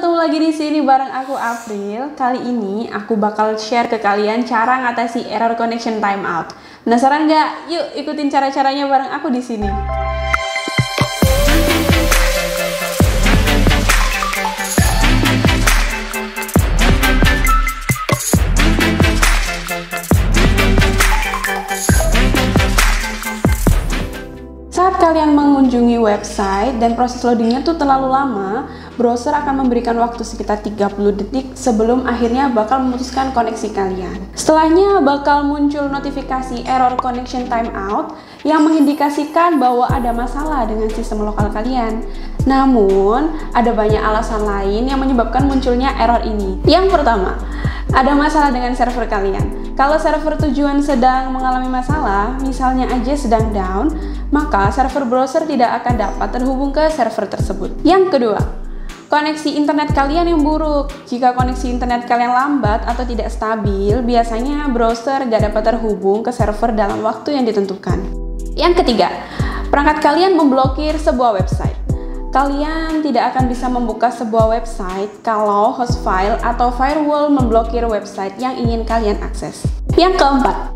ketemu lagi di sini bareng aku April. Kali ini aku bakal share ke kalian cara ngatasi error connection timeout. Penasaran nggak? Yuk ikutin cara-caranya bareng aku di sini. Saat kalian mengunjungi website dan proses loadingnya tuh terlalu lama, browser akan memberikan waktu sekitar 30 detik sebelum akhirnya bakal memutuskan koneksi kalian. Setelahnya bakal muncul notifikasi error connection timeout yang mengindikasikan bahwa ada masalah dengan sistem lokal kalian. Namun, ada banyak alasan lain yang menyebabkan munculnya error ini. Yang pertama, ada masalah dengan server kalian. Kalau server tujuan sedang mengalami masalah, misalnya aja sedang down, maka server browser tidak akan dapat terhubung ke server tersebut. Yang kedua, koneksi internet kalian yang buruk. Jika koneksi internet kalian lambat atau tidak stabil, biasanya browser gak dapat terhubung ke server dalam waktu yang ditentukan. Yang ketiga, perangkat kalian memblokir sebuah website. Kalian tidak akan bisa membuka sebuah website kalau host file atau firewall memblokir website yang ingin kalian akses. Yang keempat,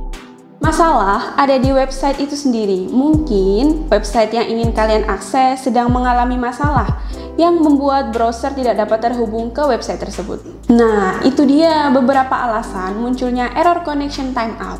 masalah ada di website itu sendiri. Mungkin website yang ingin kalian akses sedang mengalami masalah yang membuat browser tidak dapat terhubung ke website tersebut. Nah, itu dia beberapa alasan munculnya error connection timeout.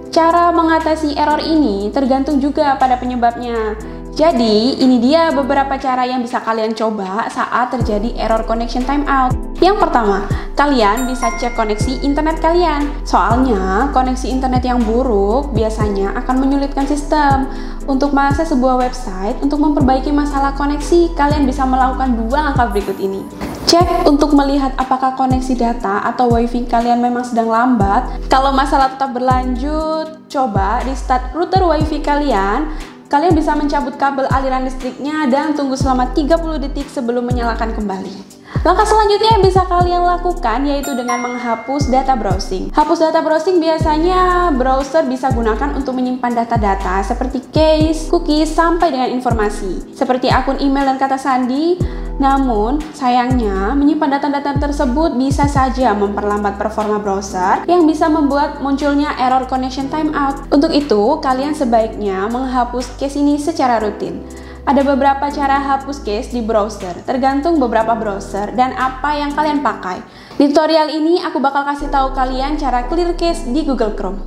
Cara mengatasi error ini tergantung juga pada penyebabnya. Jadi, ini dia beberapa cara yang bisa kalian coba saat terjadi error connection timeout. Yang pertama, kalian bisa cek koneksi internet kalian. Soalnya, koneksi internet yang buruk biasanya akan menyulitkan sistem. Untuk mengakses sebuah website, untuk memperbaiki masalah koneksi, kalian bisa melakukan dua langkah berikut ini. Cek untuk melihat apakah koneksi data atau wifi kalian memang sedang lambat. Kalau masalah tetap berlanjut, coba restart router wifi kalian. Kalian bisa mencabut kabel aliran listriknya dan tunggu selama 30 detik sebelum menyalakan kembali. Langkah selanjutnya yang bisa kalian lakukan yaitu dengan menghapus data browsing. Hapus data browsing biasanya browser bisa gunakan untuk menyimpan data-data seperti case, cookies, sampai dengan informasi seperti akun email dan kata sandi. Namun, sayangnya menyimpan data-data tersebut bisa saja memperlambat performa browser yang bisa membuat munculnya error connection timeout. Untuk itu, kalian sebaiknya menghapus case ini secara rutin. Ada beberapa cara hapus case di browser, tergantung beberapa browser dan apa yang kalian pakai. Di tutorial ini aku bakal kasih tahu kalian cara clear cache di Google Chrome.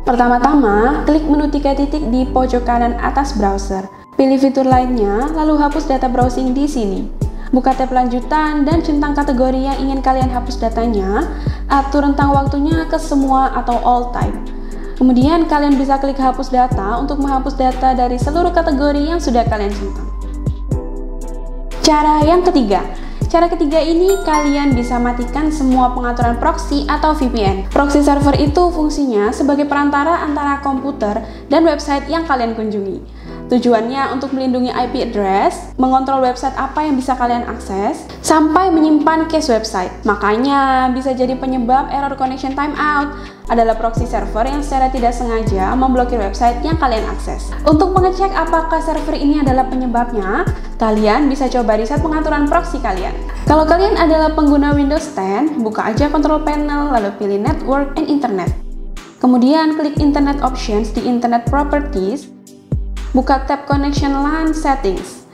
Pertama-tama, klik menu 3 titik di pojok kanan atas browser. Pilih fitur lainnya, lalu hapus data browsing di sini. Buka tab lanjutan dan centang kategori yang ingin kalian hapus datanya. Atur rentang waktunya ke semua atau all time. Kemudian kalian bisa klik hapus data untuk menghapus data dari seluruh kategori yang sudah kalian centang. Cara yang ketiga. Cara ketiga ini kalian bisa matikan semua pengaturan proxy atau VPN. Proxy server itu fungsinya sebagai perantara antara komputer dan website yang kalian kunjungi. Tujuannya untuk melindungi IP address, mengontrol website apa yang bisa kalian akses, sampai menyimpan cache website. Makanya bisa jadi penyebab error connection timeout adalah proxy server yang secara tidak sengaja memblokir website yang kalian akses. Untuk mengecek apakah server ini adalah penyebabnya, kalian bisa coba reset pengaturan proxy kalian. Kalau kalian adalah pengguna Windows 10, buka aja control panel lalu pilih Network and Internet. Kemudian klik Internet Options di Internet Properties. Buka tab Connection LAN Settings.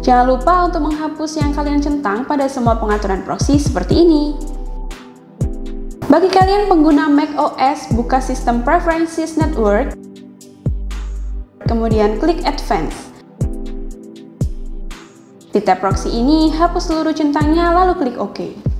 Jangan lupa untuk menghapus yang kalian centang pada semua pengaturan proxy seperti ini. Bagi kalian pengguna Mac OS, buka System Preferences Network. Kemudian klik Advanced. Di tab proxy ini, hapus seluruh centangnya lalu klik OK.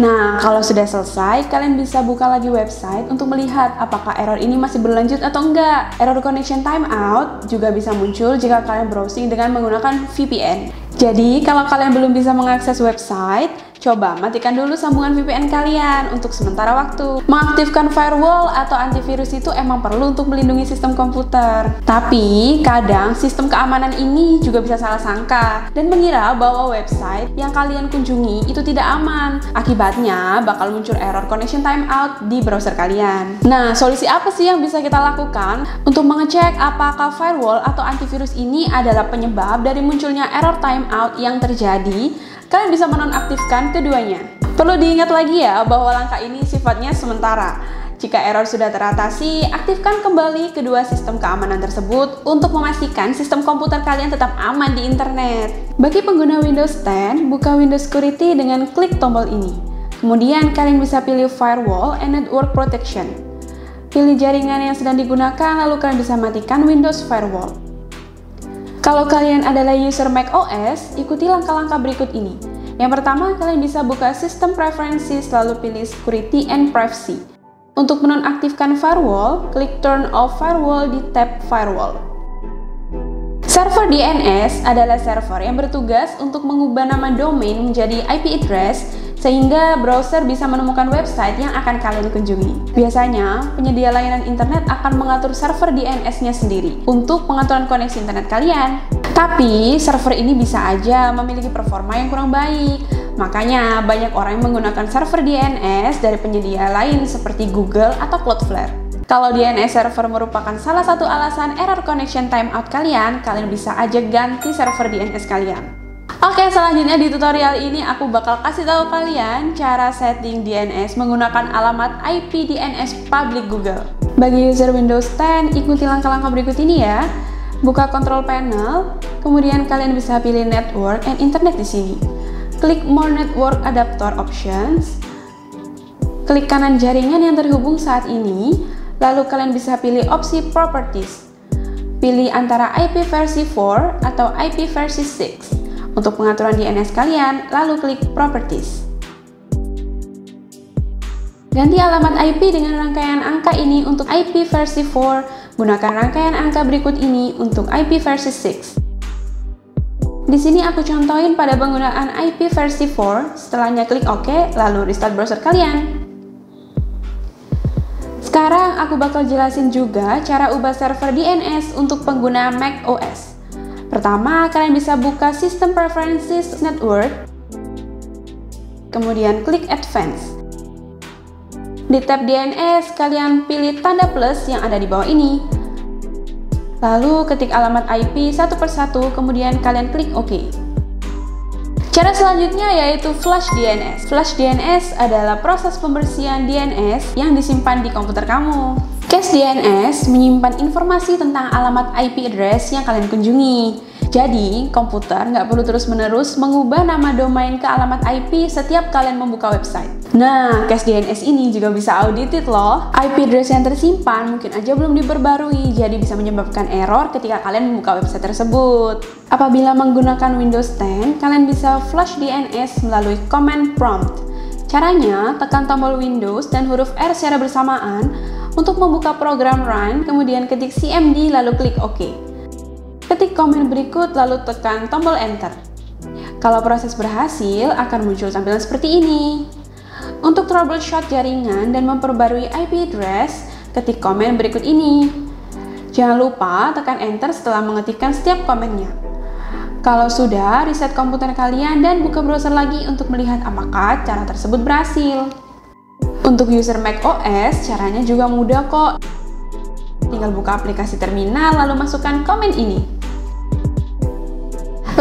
Nah, kalau sudah selesai, kalian bisa buka lagi website untuk melihat apakah error ini masih berlanjut atau enggak. Error connection timeout juga bisa muncul jika kalian browsing dengan menggunakan VPN. Jadi, kalau kalian belum bisa mengakses website, Coba matikan dulu sambungan VPN kalian untuk sementara waktu. Mengaktifkan firewall atau antivirus itu emang perlu untuk melindungi sistem komputer. Tapi kadang sistem keamanan ini juga bisa salah sangka dan mengira bahwa website yang kalian kunjungi itu tidak aman. Akibatnya bakal muncul error connection timeout di browser kalian. Nah, solusi apa sih yang bisa kita lakukan untuk mengecek apakah firewall atau antivirus ini adalah penyebab dari munculnya error timeout yang terjadi? Kalian bisa menonaktifkan keduanya. Perlu diingat lagi ya bahwa langkah ini sifatnya sementara. Jika error sudah teratasi, aktifkan kembali kedua sistem keamanan tersebut untuk memastikan sistem komputer kalian tetap aman di internet. Bagi pengguna Windows 10, buka Windows Security dengan klik tombol ini. Kemudian kalian bisa pilih Firewall and Network Protection. Pilih jaringan yang sedang digunakan, lalu kalian bisa matikan Windows Firewall. Kalau kalian adalah user Mac OS, ikuti langkah-langkah berikut ini. Yang pertama, kalian bisa buka System Preferences lalu pilih Security and Privacy. Untuk menonaktifkan firewall, klik Turn off Firewall di tab Firewall. Server DNS adalah server yang bertugas untuk mengubah nama domain menjadi IP address sehingga browser bisa menemukan website yang akan kalian kunjungi. Biasanya, penyedia layanan internet akan mengatur server DNS-nya sendiri untuk pengaturan koneksi internet kalian. Tapi, server ini bisa aja memiliki performa yang kurang baik. Makanya, banyak orang yang menggunakan server DNS dari penyedia lain seperti Google atau Cloudflare. Kalau DNS server merupakan salah satu alasan error connection timeout kalian bisa aja ganti server DNS kalian. Oke, selanjutnya di tutorial ini aku bakal kasih tahu kalian cara setting DNS menggunakan alamat IP DNS public Google. Bagi user Windows 10, ikuti langkah-langkah berikut ini ya. Buka Control Panel, kemudian kalian bisa pilih Network and Internet di sini. Klik More Network Adapter Options. Klik kanan jaringan yang terhubung saat ini, lalu kalian bisa pilih opsi Properties. Pilih antara IP versi 4 atau IP versi 6. Untuk pengaturan DNS kalian, lalu klik Properties. Ganti alamat IP dengan rangkaian angka ini untuk IP versi 4, gunakan rangkaian angka berikut ini untuk IP versi 6. Di sini aku contohin pada penggunaan IP versi 4, setelahnya klik OK, lalu restart browser kalian. Sekarang aku bakal jelasin juga cara ubah server DNS untuk pengguna Mac OS. Pertama, kalian bisa buka System Preferences Network, kemudian klik Advanced. Di tab DNS, kalian pilih tanda plus yang ada di bawah ini. Lalu ketik alamat IP satu persatu, kemudian kalian klik OK. Cara selanjutnya yaitu Flush DNS. Flush DNS adalah proses pembersihan DNS yang disimpan di komputer kamu. Cache DNS menyimpan informasi tentang alamat IP address yang kalian kunjungi. Jadi, komputer nggak perlu terus-menerus mengubah nama domain ke alamat IP setiap kalian membuka website. Nah, cache DNS ini juga bisa audited loh. IP address yang tersimpan mungkin aja belum diperbarui, jadi bisa menyebabkan error ketika kalian membuka website tersebut. Apabila menggunakan Windows 10, kalian bisa flush DNS melalui command prompt. Caranya, tekan tombol Windows dan huruf R secara bersamaan untuk membuka program Run, kemudian ketik CMD lalu klik OK. Ketik komen berikut lalu tekan tombol Enter. Kalau proses berhasil, akan muncul tampilan seperti ini. Untuk troubleshoot jaringan dan memperbarui IP address, ketik komen berikut ini. Jangan lupa tekan Enter setelah mengetikkan setiap komennya. Kalau sudah, reset komputer kalian dan buka browser lagi untuk melihat apakah cara tersebut berhasil. Untuk user Mac OS, caranya juga mudah kok. Tinggal buka aplikasi terminal lalu masukkan komen ini.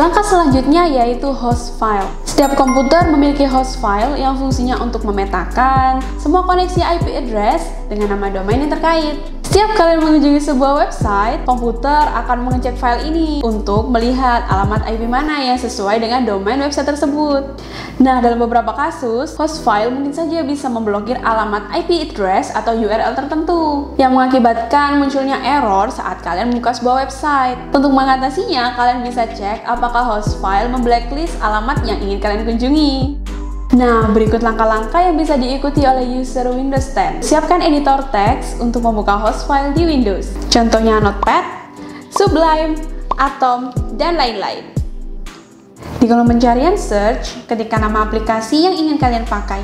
Langkah selanjutnya yaitu host file. Setiap komputer memiliki host file yang fungsinya untuk memetakan semua koneksi IP address dengan nama domain yang terkait. Setiap kalian mengunjungi sebuah website, komputer akan mengecek file ini untuk melihat alamat IP mana yang sesuai dengan domain website tersebut. Nah, dalam beberapa kasus, host file mungkin saja bisa memblokir alamat IP address atau URL tertentu yang mengakibatkan munculnya error saat kalian membuka sebuah website. Untuk mengatasinya, kalian bisa cek apakah host file memblacklist alamat yang ingin kalian kunjungi. Nah, berikut langkah-langkah yang bisa diikuti oleh user Windows 10. Siapkan editor teks untuk membuka host file di Windows. Contohnya Notepad, Sublime, Atom, dan lain-lain. Di kolom pencarian search, ketikkan nama aplikasi yang ingin kalian pakai.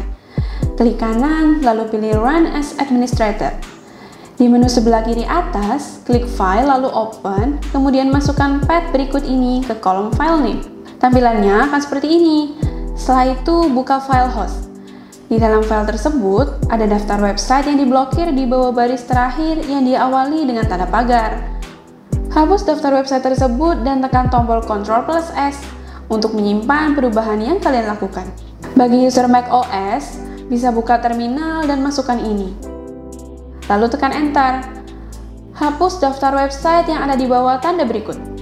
Klik kanan, lalu pilih Run as Administrator. Di menu sebelah kiri atas, klik File lalu Open, kemudian masukkan path berikut ini ke kolom File Name. Tampilannya akan seperti ini. Setelah itu, buka file host. Di dalam file tersebut, ada daftar website yang diblokir di bawah baris terakhir yang diawali dengan tanda pagar. Hapus daftar website tersebut dan tekan tombol Ctrl+S untuk menyimpan perubahan yang kalian lakukan. Bagi user Mac OS, bisa buka terminal dan masukkan ini. Lalu tekan Enter. Hapus daftar website yang ada di bawah tanda berikut.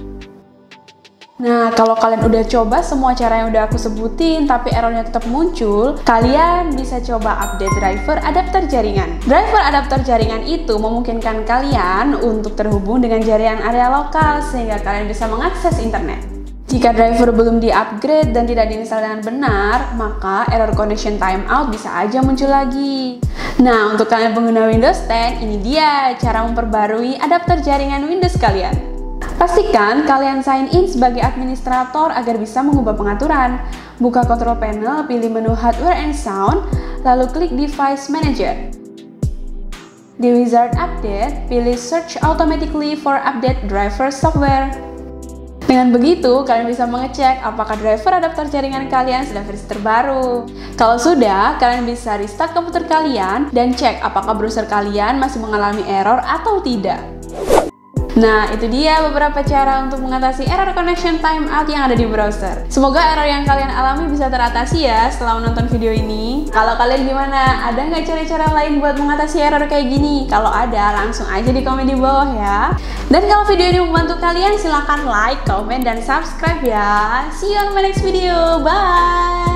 Nah, kalau kalian udah coba semua cara yang udah aku sebutin tapi errornya tetap muncul, kalian bisa coba update driver adapter jaringan. Driver adapter jaringan itu memungkinkan kalian untuk terhubung dengan jaringan area lokal sehingga kalian bisa mengakses internet. Jika driver belum di-upgrade dan tidak diinstal dengan benar, maka error connection timeout bisa aja muncul lagi. Nah, untuk kalian pengguna Windows 10, ini dia cara memperbarui adapter jaringan Windows kalian. Pastikan kalian sign in sebagai administrator agar bisa mengubah pengaturan. Buka control panel, pilih menu Hardware and Sound, lalu klik Device Manager. Di Wizard Update, pilih Search Automatically for Update Driver Software. Dengan begitu, kalian bisa mengecek apakah driver adapter jaringan kalian sudah versi terbaru. Kalau sudah, kalian bisa restart komputer kalian dan cek apakah browser kalian masih mengalami error atau tidak. Nah, itu dia beberapa cara untuk mengatasi error connection timeout yang ada di browser. Semoga error yang kalian alami bisa teratasi ya setelah menonton video ini. Kalau kalian gimana? Ada nggak cara-cara lain buat mengatasi error kayak gini? Kalau ada, langsung aja di komen di bawah ya. Dan kalau video ini membantu kalian, silahkan like, comment, dan subscribe ya. See you on my next video. Bye!